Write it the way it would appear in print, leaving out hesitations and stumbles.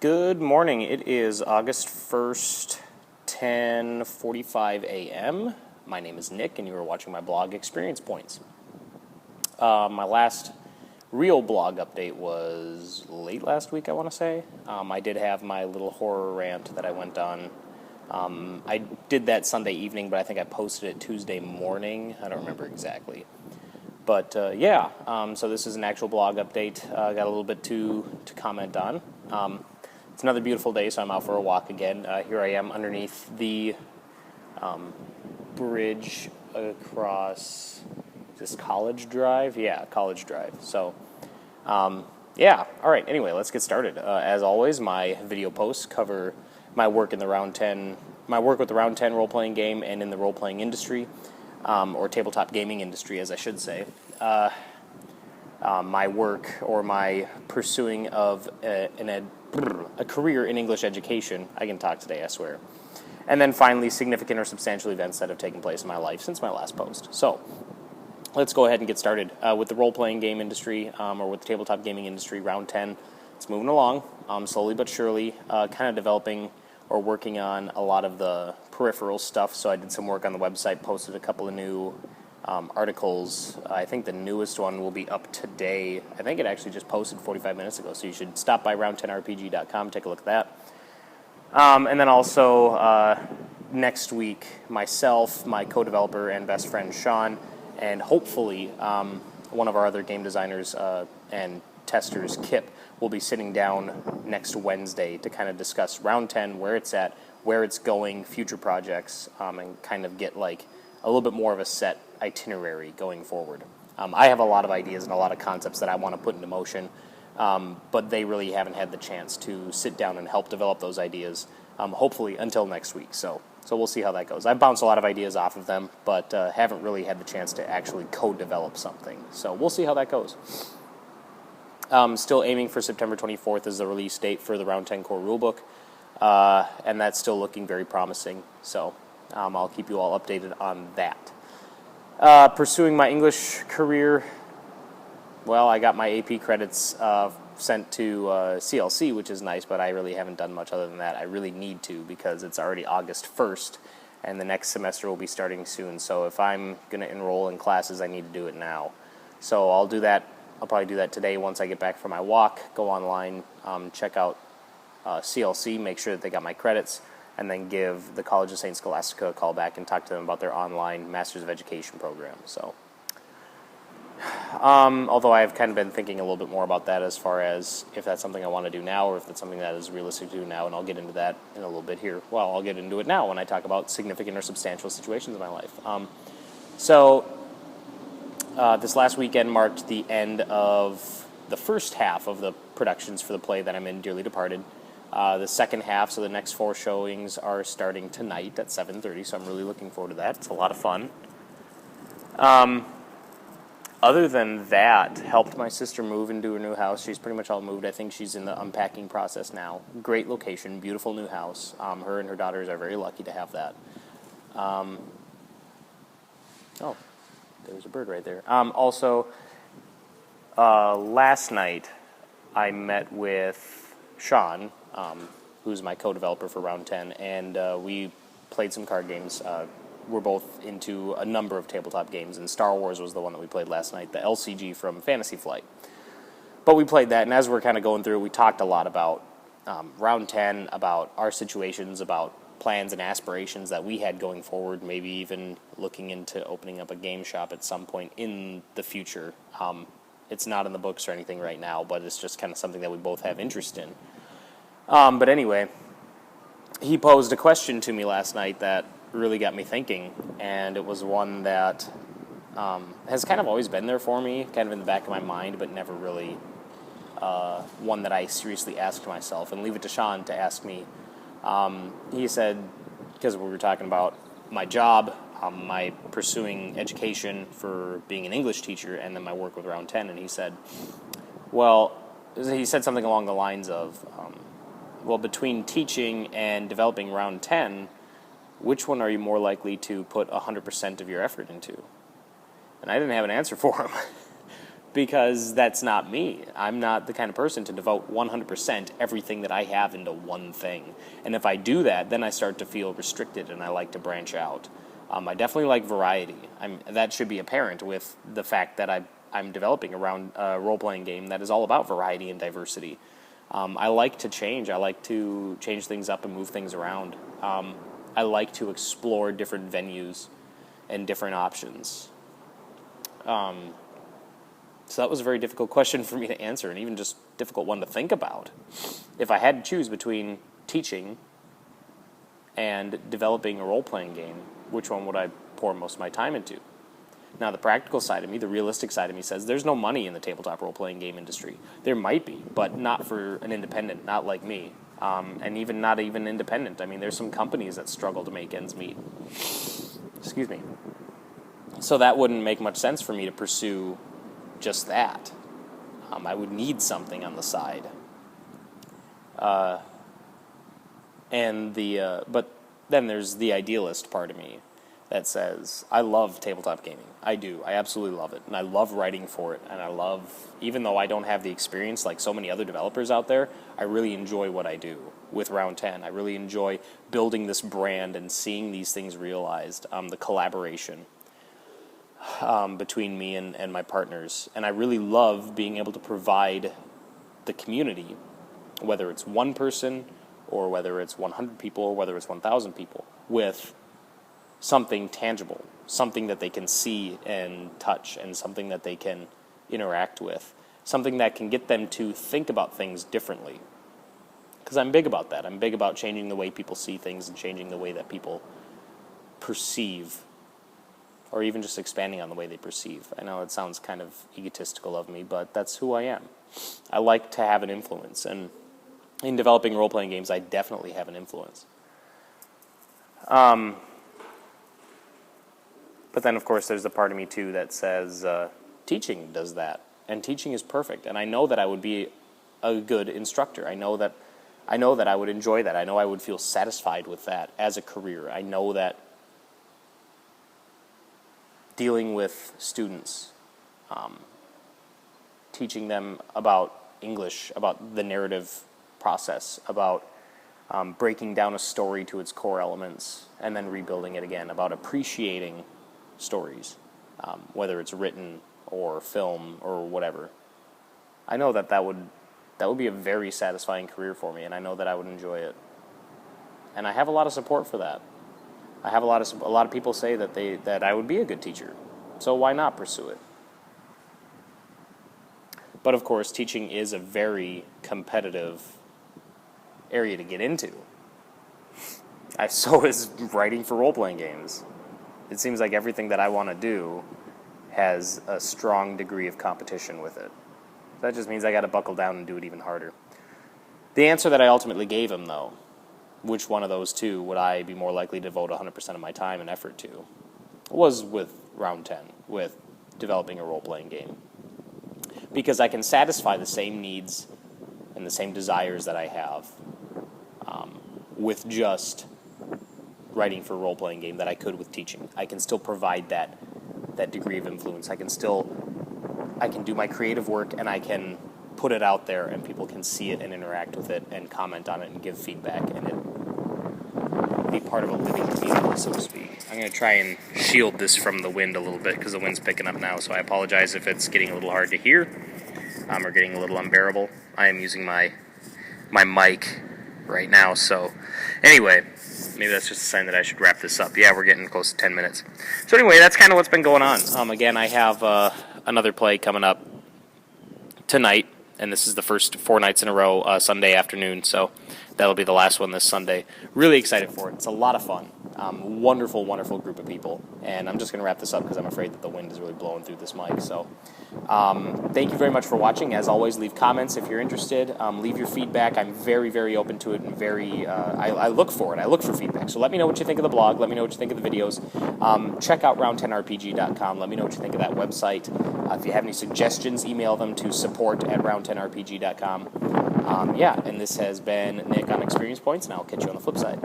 Good morning. It is August 1st, 10:45 a.m. My name is Nick, and you are watching my blog, Experience Points. My last real blog update was late last week, I want to say. I did have my little horror rant that I went on. I did that Sunday evening, but I think I posted it Tuesday morning. I don't remember exactly. But so this is an actual blog update. Got a little bit to comment on. It's another beautiful day, so I'm out for a walk again. Here I am underneath the bridge across this College Drive? Yeah, College Drive. So, all right. Anyway, let's get started. As always, my video posts cover my work in the Round 10, my work with the Round 10 role-playing game and in the role-playing industry, or tabletop gaming industry, as I should say. My work or my pursuing of a career in English education. I can talk today, I swear. And then finally, significant or substantial events that have taken place in my life since my last post. So, let's go ahead and get started. With the role-playing game industry, or with the tabletop gaming industry, Round 10, it's moving along, slowly but surely, kind of developing or working on a lot of the peripheral stuff. So I did some work on the website, posted a couple of new articles. I think the newest one will be up today. I think it actually just posted 45 minutes ago, so you should stop by round10rpg.com, take a look at that. And then also next week, myself, my co-developer and best friend Sean, and hopefully one of our other game designers and testers, Kip, will be sitting down next Wednesday to kind of discuss Round 10, where it's at, where it's going, future projects, and kind of get like a little bit more of a set itinerary going forward. I have a lot of ideas and a lot of concepts that I want to put into motion, but they really haven't had the chance to sit down and help develop those ideas, hopefully until next week. So we'll see how that goes. I've bounced a lot of ideas off of them, but haven't really had the chance to actually co-develop something. So we'll see how that goes. Still aiming for September 24th as the release date for the Round 10 core rulebook, and that's still looking very promising. So I'll keep you all updated on that. Pursuing my English career, well, I got my AP credits sent to CLC, which is nice, but I really haven't done much other than that. I really need to because it's already August 1st, and the next semester will be starting soon. So if I'm going to enroll in classes, I need to do it now. So I'll do that. I'll probably do that today once I get back from my walk, go online, check out CLC, make sure that they got my credits, and then give the College of St. Scholastica a call back and talk to them about their online Masters of Education program. So, although I've kind of been thinking a little bit more about that as far as if that's something I want to do now or if that's something that is realistic to do now, and I'll get into that in a little bit here. Well, I'll get into it now when I talk about significant or substantial situations in my life. This last weekend marked the end of the first half of the productions for the play that I'm in, Dearly Departed. The second half, so the next 4 showings are starting tonight at 7:30, so I'm really looking forward to that. It's a lot of fun. Other than that, helped my sister move into her new house. She's pretty much all moved. I think she's in the unpacking process now. Great location, beautiful new house. Her and her daughters are very lucky to have that. There's a bird right there. Last night, I met with Sean, who's my co-developer for Round 10, and we played some card games. We're both into a number of tabletop games, and Star Wars was the one that we played last night, the LCG from Fantasy Flight. But we played that, and as we're kind of going through, we talked a lot about Round 10, about our situations, about plans and aspirations that we had going forward, maybe even looking into opening up a game shop at some point in the future. It's not in the books or anything right now, but it's just kind of something that we both have interest in. But anyway, he posed a question to me last night that really got me thinking, and it was one that has kind of always been there for me, kind of in the back of my mind, but never really one that I seriously asked myself, and leave it to Sean to ask me. He said, because we were talking about my job, my pursuing education for being an English teacher, and then my work with Round 10, and he said something along the lines of, between teaching and developing Round 10, which one are you more likely to put 100% of your effort into? And I didn't have an answer for him. because that's not me. I'm not the kind of person to devote 100% everything that I have into one thing. And if I do that, then I start to feel restricted, and I like to branch out. I definitely like variety. That should be apparent with the fact that I'm developing around a role-playing game that is all about variety and diversity. I like to change. I like to change things up and move things around. I like to explore different venues and different options. So that was a very difficult question for me to answer, and even just difficult one to think about. If I had to choose between teaching and developing a role-playing game, which one would I pour most of my time into? Now, the practical side of me, the realistic side of me says there's no money in the tabletop role-playing game industry. There might be, but not for an independent, not like me, and even not even independent. I mean, there's some companies that struggle to make ends meet. Excuse me. So that wouldn't make much sense for me to pursue just that. I would need something on the side. But then there's the idealist part of me that says, I love tabletop gaming. I do. I absolutely love it. And I love writing for it. And I love, even though I don't have the experience like so many other developers out there, I really enjoy what I do with Round 10. I really enjoy building this brand and seeing these things realized, the collaboration between me and my partners. And I really love being able to provide the community, whether it's one person or whether it's 100 people or whether it's 1,000 people, with something tangible, something that they can see and touch, and something that they can interact with, something that can get them to think about things differently. Because I'm big about that. I'm big about changing the way people see things and changing the way that people perceive, or even just expanding on the way they perceive. I know it sounds kind of egotistical of me, but that's who I am. I like to have an influence, and in developing role-playing games, I definitely have an influence. But then, of course, there's the part of me, too, that says teaching does that, and teaching is perfect, and I know that I would be a good instructor. I know that I would enjoy that. I know I would feel satisfied with that as a career. I know that dealing with students, teaching them about English, about the narrative process, about breaking down a story to its core elements and then rebuilding it again, about appreciating stories, whether it's written or film or whatever. I know that would be a very satisfying career for me, and I know that I would enjoy it. And I have a lot of support for that. I have a lot of people say that I would be a good teacher, so why not pursue it? But of course, teaching is a very competitive area to get into. So is writing for role-playing games. It seems like everything that I want to do has a strong degree of competition with it. That just means I got to buckle down and do it even harder. The answer that I ultimately gave him, though, which one of those two would I be more likely to devote 100% of my time and effort to, was with Round 10, with developing a role-playing game. Because I can satisfy the same needs and the same desires that I have with just writing for a role-playing game that I could with teaching. I can still provide that degree of influence. I can do my creative work, and I can put it out there, and people can see it and interact with it and comment on it and give feedback, and it be part of a living community, so to speak. I'm going to try and shield this from the wind a little bit because the wind's picking up now, so I apologize if it's getting a little hard to hear or getting a little unbearable. I am using my mic right now, so anyway, maybe that's just a sign that I should wrap this up. Yeah, we're getting close to 10 minutes. So anyway, that's kind of what's been going on. Again, I have another play coming up tonight, and this is the first 4 nights in a row, Sunday afternoon, so that'll be the last one this Sunday. Really excited for it. It's a lot of fun. Wonderful, wonderful group of people, and I'm just going to wrap this up because I'm afraid that the wind is really blowing through this mic. So thank you very much for watching. As always, leave comments if you're interested. Leave your feedback. I'm very, very open to it, and I look for it. I look for feedback. So let me know what you think of the blog. Let me know what you think of the videos. Check out round10rpg.com. Let me know what you think of that website. If you have any suggestions, email them to support@round10rpg.com. And this has been Nick on Experience Points, and I'll catch you on the flip side.